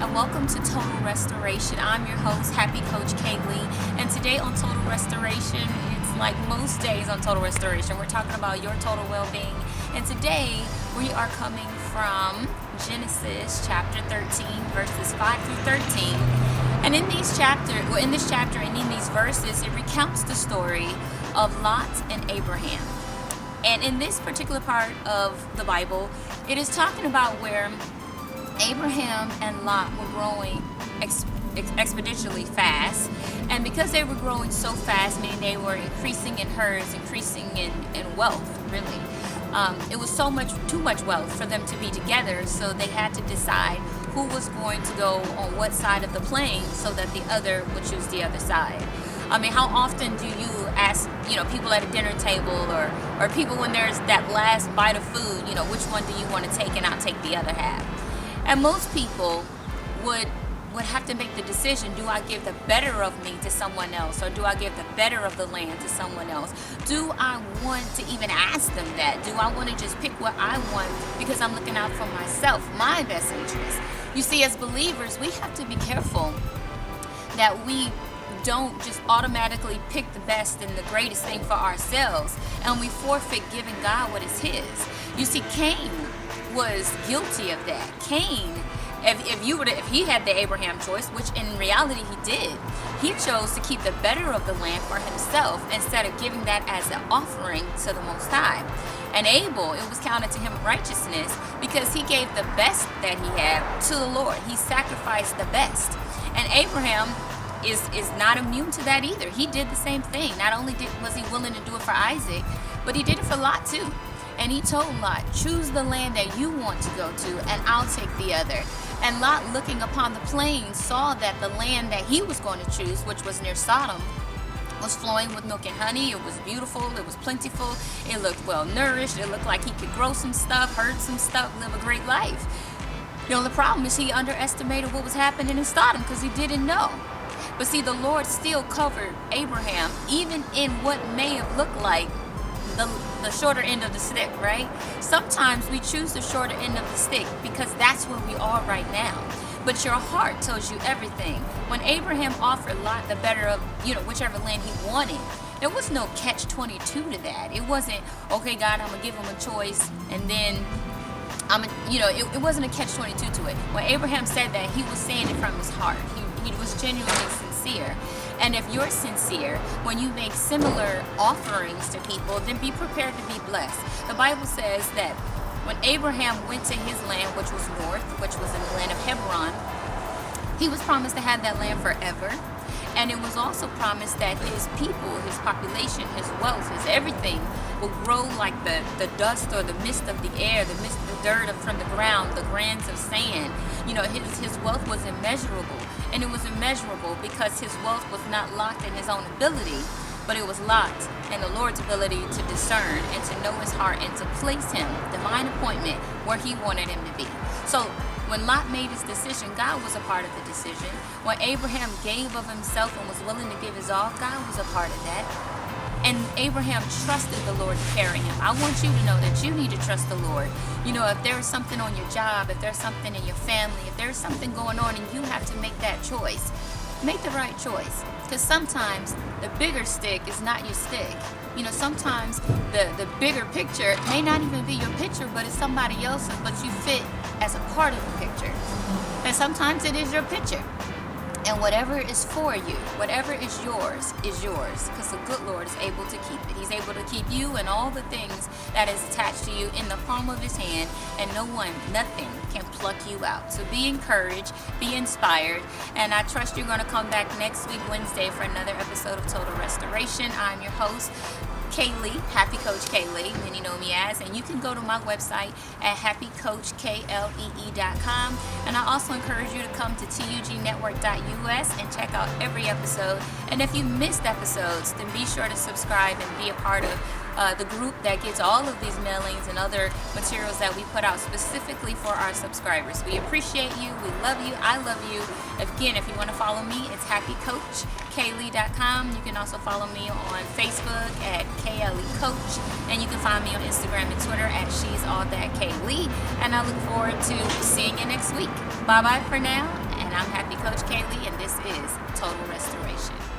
and welcome to Total Restoration. I'm your host, Happy Coach Kaylee, and today on Total Restoration, it's like most days on Total Restoration, we're talking about your total well-being, and today we are coming from Genesis chapter 13, verses 5 through 13, and in this chapter and in these verses, it recounts the story of Lot and Abraham. And in this particular part of the Bible, it is talking about where Abraham and Lot were growing exponentially fast. And because they were growing so fast, meaning they were increasing in herds, increasing in wealth, really. It was too much wealth for them to be together, so they had to decide who was going to go on what side of the plain so that the other would choose the other side. I mean, how often do you ask, people at a dinner table or people when there's that last bite of food, which one do you want to take, and I'll take the other half? And most people would have to make the decision, do I give the better of me to someone else, or do I give the better of the land to someone else? Do I want to even ask them that? Do I want to just pick what I want because I'm looking out for myself, my best interest? You see, as believers, we have to be careful that we don't just automatically pick the best and the greatest thing for ourselves, and we forfeit giving God what is his. You see, Cain was guilty of that. Cain, if he had the Abraham choice, which in reality he did, he chose to keep the better of the land for himself instead of giving that as an offering to the Most High. And Abel, it was counted to him righteousness because he gave the best that he had to the Lord. He sacrificed the best. And Abraham is not immune to that either. He did the same thing. Not only was he willing to do it for Isaac, but he did it for Lot too. And he told Lot, choose the land that you want to go to, and I'll take the other. And Lot, looking upon the plain, saw that the land that he was going to choose, which was near Sodom, was flowing with milk and honey. It was beautiful. It was plentiful. It looked well nourished. It looked like he could grow some stuff, herd some stuff, live a great life. The problem is he underestimated what was happening in Sodom because he didn't know. But see, the Lord still covered Abraham, even in what may have looked like the shorter end of the stick, right? Sometimes we choose the shorter end of the stick because that's where we are right now. But your heart tells you everything. When Abraham offered Lot the better of, whichever land he wanted, there was no catch-22 to that. It wasn't, okay, God, I'm going to give him a choice, and then it wasn't a catch-22 to it. When Abraham said that, he was saying it from his heart. He was genuinely sincere. And if you're sincere, when you make similar offerings to people, then be prepared to be blessed. The Bible says that when Abraham went to his land, which was north, which was in the land of Hebron, he was promised to have that land forever. And it was also promised that his people, his population, his wealth, his everything will grow like the dust or the mist of the air, the dirt from the ground, the grains of sand. His wealth was immeasurable. And it was immeasurable because his wealth was not locked in his own ability, but it was locked in the Lord's ability to discern and to know his heart and to place him, divine appointment, where he wanted him to be. So when Lot made his decision, God was a part of the decision. When Abraham gave of himself and was willing to give his all, God was a part of that. And Abraham trusted the Lord to carry him. I want you to know that you need to trust the Lord. If there is something on your job, if there's something in your family, if there's something going on and you have to make that choice, make the right choice. Because sometimes the bigger stick is not your stick. Sometimes the bigger picture may not even be your picture, but it's somebody else's, but you fit as a part of the picture. And sometimes it is your picture. And whatever is for you, whatever is yours, because the good Lord is able to keep it. He's able to keep you and all the things that is attached to you in the palm of his hand, and nothing can pluck you out. So be encouraged, be inspired, and I trust you're going to come back next week, Wednesday, for another episode of Total Restoration. I'm your host, Kaylee, Happy Coach Kaylee, many know me as, and you can go to my website at happycoachklee.com, and I also encourage you to come to tugnetwork.us and check out every episode. And if you missed episodes, then be sure to subscribe and be a part of the group that gets all of these mailings and other materials that we put out specifically for our subscribers. We appreciate you. We love you. I love you. Again, if you want to follow me, it's happycoachklee.com. You can also follow me on Facebook at KLECoach, and you can find me on Instagram and Twitter at She's All That Kaylee. And I look forward to seeing you next week. Bye-bye for now, I'm Happy Coach Kaylee, and this is Total Restoration.